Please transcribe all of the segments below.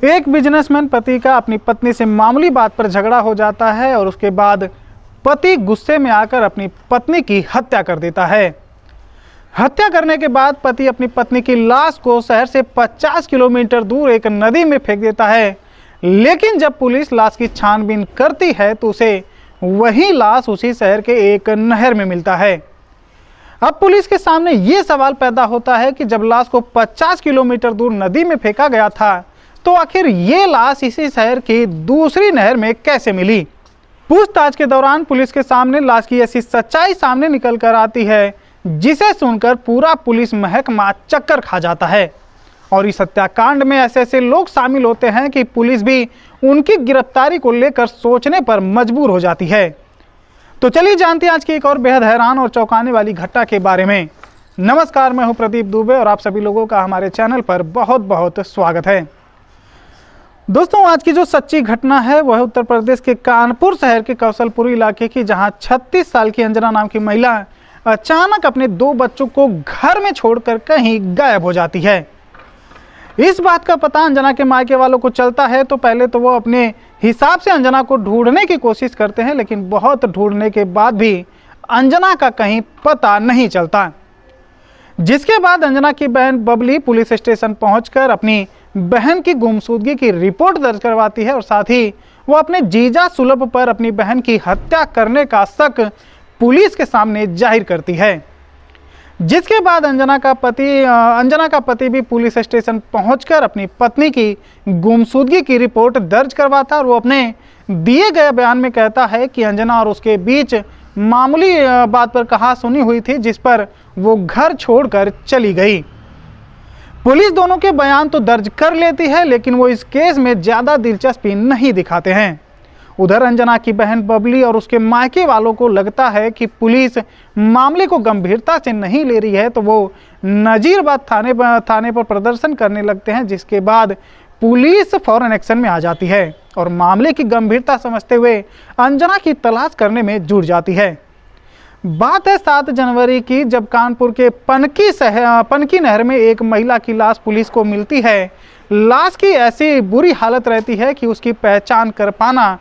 एक बिजनेसमैन पति का अपनी पत्नी से मामूली बात पर झगड़ा हो जाता है और उसके बाद पति गुस्से में आकर अपनी पत्नी की हत्या कर देता है। हत्या करने के बाद पति अपनी पत्नी की लाश को शहर से 50 किलोमीटर दूर एक नदी में फेंक देता है, लेकिन जब पुलिस लाश की छानबीन करती है तो उसे वही लाश उसी शहर के एक नहर में मिलता है। अब पुलिस के सामने ये सवाल पैदा होता है कि जब लाश को 50 किलोमीटर दूर नदी में फेंका गया था तो आखिर ये लाश इसी शहर की दूसरी नहर में कैसे मिली। पूछताछ के दौरान पुलिस के सामने लाश की ऐसी सच्चाई सामने निकल कर आती है जिसे सुनकर पूरा पुलिस महकमा चक्कर खा जाता है और इस हत्याकांड में ऐसे ऐसे लोग शामिल होते हैं कि पुलिस भी उनकी गिरफ्तारी को लेकर सोचने पर मजबूर हो जाती है। तो चलिए जानते हैं आज की एक और बेहद हैरान और चौंकाने वाली घटना के बारे में। नमस्कार, मैं हूं प्रदीप दुबे और आप सभी लोगों का हमारे चैनल पर बहुत बहुत स्वागत है। दोस्तों, आज की जो सच्ची घटना है वह उत्तर प्रदेश के कानपुर शहर के कौशलपुर इलाके की, जहां 36 साल की अंजना नाम की महिला अचानक अपने 2 बच्चों को घर में छोड़कर कहीं गायब हो जाती है। इस बात का पता अंजना के मायके वालों को चलता है तो पहले तो वो अपने हिसाब से अंजना को ढूंढने की कोशिश करते हैं, लेकिन बहुत ढूंढने के बाद भी अंजना का कहीं पता नहीं चलता। जिसके बाद अंजना की बहन बबली पुलिस स्टेशन पहुंचकर अपनी बहन की गुमशुदगी की रिपोर्ट दर्ज करवाती है और साथ ही वो अपने जीजा सुलभ पर अपनी बहन की हत्या करने का शक पुलिस के सामने जाहिर करती है। जिसके बाद अंजना का पति भी पुलिस स्टेशन पहुंचकर अपनी पत्नी की गुमशुदगी की रिपोर्ट दर्ज करवाता और वो अपने दिए गए बयान में कहता है कि अंजना और उसके बीच मामूली बात पर कहासुनी हुई थी, जिस पर वो घर छोड़कर चली गई। पुलिस दोनों के बयान तो दर्ज कर लेती है, लेकिन वो इस केस में ज़्यादा दिलचस्पी नहीं दिखाते हैं। उधर अंजना की बहन बबली और उसके मायके वालों को लगता है कि पुलिस मामले को गंभीरता से नहीं ले रही है, तो वो नजीरबाद थाने पर प्रदर्शन करने लगते हैं। जिसके बाद पुलिस फौरन एक्शन में आ जाती है और मामले की गंभीरता समझते हुए अंजना की तलाश करने में जुट जाती है। बात है 7 जनवरी की, जब कानपुर के पनकी नहर में एक महिला की लाश पुलिस को मिलती है। लाश की ऐसी बुरी हालत रहती है कि उसकी पहचान कर पाना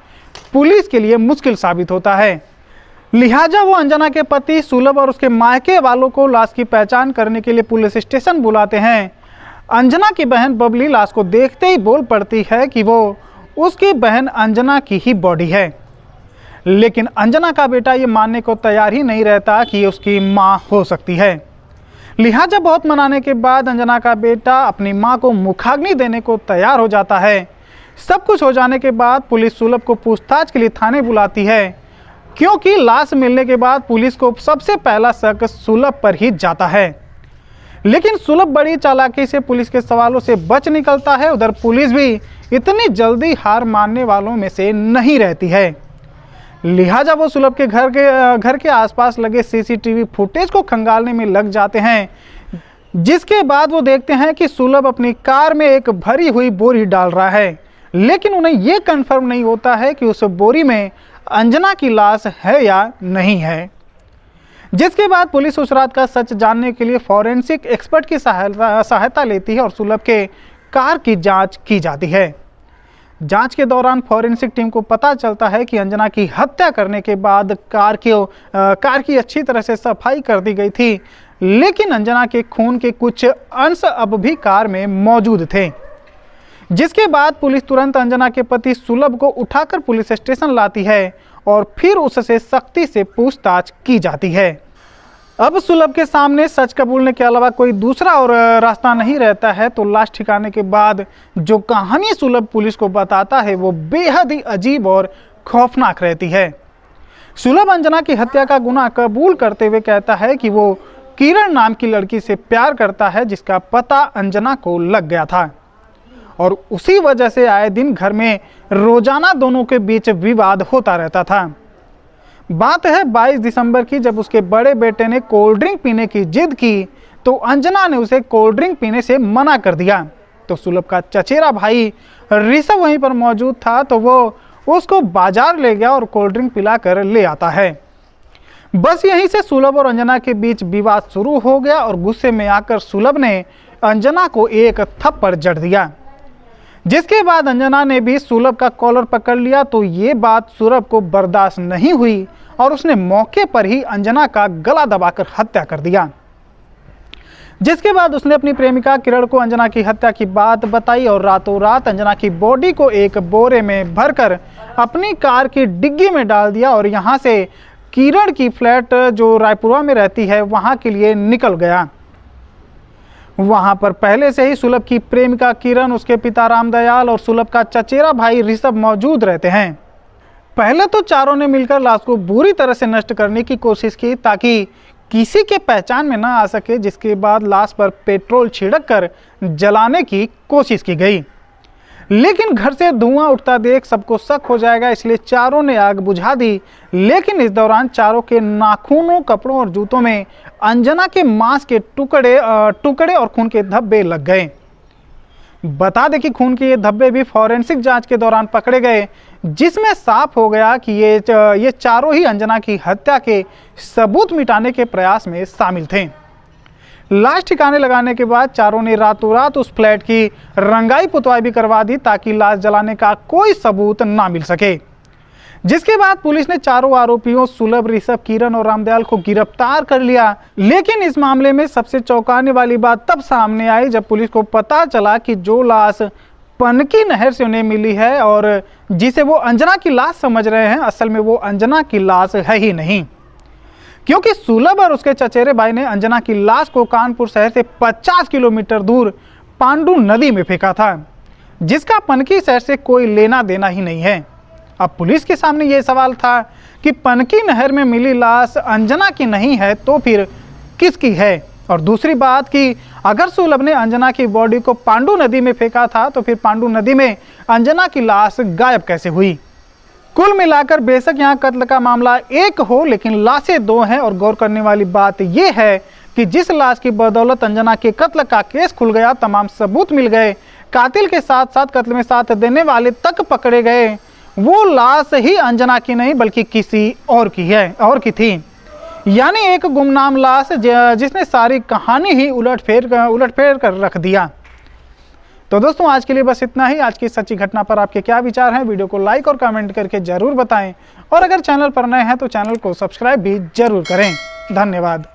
पुलिस के लिए मुश्किल साबित होता है। लिहाजा वो अंजना के पति सुलभ और उसके मायके वालों को लाश की पहचान करने के लिए पुलिस स्टेशन बुलाते हैं। अंजना की बहन बबली लाश को देखते ही बोल पड़ती है कि वो उसकी बहन अंजना की ही बॉडी है, लेकिन अंजना का बेटा ये मानने को तैयार ही नहीं रहता कि ये उसकी माँ हो सकती है। लिहाजा बहुत मनाने के बाद अंजना का बेटा अपनी माँ को मुखाग्नि देने को तैयार हो जाता है। सब कुछ हो जाने के बाद पुलिस सुलभ को पूछताछ के लिए थाने बुलाती है, क्योंकि लाश मिलने के बाद पुलिस को सबसे पहला शक सुलभ पर ही जाता है। लेकिन सुलभ बड़ी चालाकी से पुलिस के सवालों से बच निकलता है। उधर पुलिस भी इतनी जल्दी हार मानने वालों में से नहीं रहती है। लिहाजा वो सुलभ के घर के आसपास लगे सीसीटीवी फुटेज को खंगालने में लग जाते हैं। जिसके बाद वो देखते हैं कि सुलभ अपनी कार में एक भरी हुई बोरी डाल रहा है, लेकिन उन्हें ये कंफर्म नहीं होता है कि उस बोरी में अंजना की लाश है या नहीं है। जिसके बाद पुलिस उस रात का सच जानने के लिए फॉरेंसिक एक्सपर्ट की सहायता लेती है और सुलभ के कार की जाँच की जाती है। जांच के दौरान फॉरेंसिक टीम को पता चलता है कि अंजना की हत्या करने के बाद कार की अच्छी तरह से सफाई कर दी गई थी, लेकिन अंजना के खून के कुछ अंश अब भी कार में मौजूद थे। जिसके बाद पुलिस तुरंत अंजना के पति सुलभ को उठाकर पुलिस स्टेशन लाती है और फिर उससे सख्ती से पूछताछ की जाती है। अब सुलभ के सामने सच कबूलने के अलावा कोई दूसरा और रास्ता नहीं रहता है, तो लाश ठिकाने के बाद जो कहानी सुलभ पुलिस को बताता है वो बेहद ही अजीब और खौफनाक रहती है। सुलभ अंजना की हत्या का गुनाह कबूल करते हुए कहता है कि वो किरण नाम की लड़की से प्यार करता है, जिसका पता अंजना को लग गया था और उसी वजह से आए दिन घर में रोजाना दोनों के बीच विवाद होता रहता था। बात है 22 दिसंबर की, जब उसके बड़े बेटे ने कोल्ड ड्रिंक पीने की जिद की तो अंजना ने उसे कोल्ड ड्रिंक पीने से मना कर दिया। तो सुलभ का चचेरा भाई ऋषभ वहीं पर मौजूद था, तो वो उसको बाजार ले गया और कोल्ड ड्रिंक पिला कर ले आता है। बस यहीं से सुलभ और अंजना के बीच विवाद शुरू हो गया और गुस्से में आकर सुलभ ने अंजना को एक थप्पड़ जड़ दिया। जिसके बाद अंजना ने भी सुलभ का कॉलर पकड़ लिया तो ये बात सुलभ को बर्दाश्त नहीं हुई और उसने मौके पर ही अंजना का गला दबाकर हत्या कर दिया। जिसके बाद उसने अपनी प्रेमिका किरण को अंजना की हत्या की बात बताई और रातों रात अंजना की बॉडी को एक बोरे में भरकर अपनी कार की डिग्गी में डाल दिया और यहाँ से किरण की फ्लैट जो रायपुरा में रहती है वहाँ के लिए निकल गया। वहां पर पहले से ही सुलभ की प्रेमिका किरण, उसके पिता रामदयाल और सुलभ का चचेरा भाई ऋषभ मौजूद रहते हैं। पहले तो चारों ने मिलकर लाश को बुरी तरह से नष्ट करने की कोशिश की ताकि किसी के पहचान में ना आ सके, जिसके बाद लाश पर पेट्रोल छिड़क कर जलाने की कोशिश की गई। लेकिन घर से धुआं उठता देख सबको शक हो जाएगा, इसलिए चारों ने आग बुझा दी। लेकिन इस दौरान चारों के नाखूनों, कपड़ों और जूतों में अंजना के मांस के टुकड़े और खून के धब्बे लग गए। बता दें कि खून के ये धब्बे भी फॉरेंसिक जांच के दौरान पकड़े गए, जिसमें साफ हो गया कि ये चारों ही अंजना की हत्या के सबूत मिटाने के प्रयास में शामिल थे। लाश ठिकाने लगाने के बाद चारों ने रातों रात उस फ्लैट की रंगाई पुतवाई भी करवा दी ताकि लाश जलाने का कोई सबूत ना मिल सके। जिसके बाद पुलिस ने चारों आरोपियों सुलभ, ऋषभ, किरण और रामदयाल को गिरफ्तार कर लिया। लेकिन इस मामले में सबसे चौंकाने वाली बात तब सामने आई जब पुलिस को पता चला कि जो लाश पनकी नहर से उन्हें मिली है और जिसे वो अंजना की लाश समझ रहे हैं, असल में वो अंजना की लाश है ही नहीं, क्योंकि सुलभ और उसके चचेरे भाई ने अंजना की लाश को कानपुर शहर से 50 किलोमीटर दूर पांडु नदी में फेंका था, जिसका पनकी शहर से कोई लेना देना ही नहीं है। अब पुलिस के सामने यह सवाल था कि पनकी नहर में मिली लाश अंजना की नहीं है तो फिर किसकी है? और दूसरी बात कि अगर सुलभ ने अंजना की बॉडी को पांडु नदी में फेंका था तो फिर पांडु नदी में अंजना की लाश गायब कैसे हुई? कुल मिलाकर बेशक यहाँ कत्ल का मामला एक हो, लेकिन लाशें दो हैं। और गौर करने वाली बात यह है कि जिस लाश की बदौलत अंजना के कत्ल का केस खुल गया, तमाम सबूत मिल गए, कातिल के साथ साथ कत्ल में साथ देने वाले तक पकड़े गए, वो लाश ही अंजना की नहीं बल्कि किसी और की थी। यानी एक गुमनाम लाश जिसने सारी कहानी ही उलटफेर कर रख दिया। तो दोस्तों आज के लिए बस इतना ही। आज की सच्ची घटना पर आपके क्या विचार हैं? वीडियो को लाइक और कमेंट करके जरूर बताएं और अगर चैनल पर नए हैं तो चैनल को सब्सक्राइब भी जरूर करें। धन्यवाद।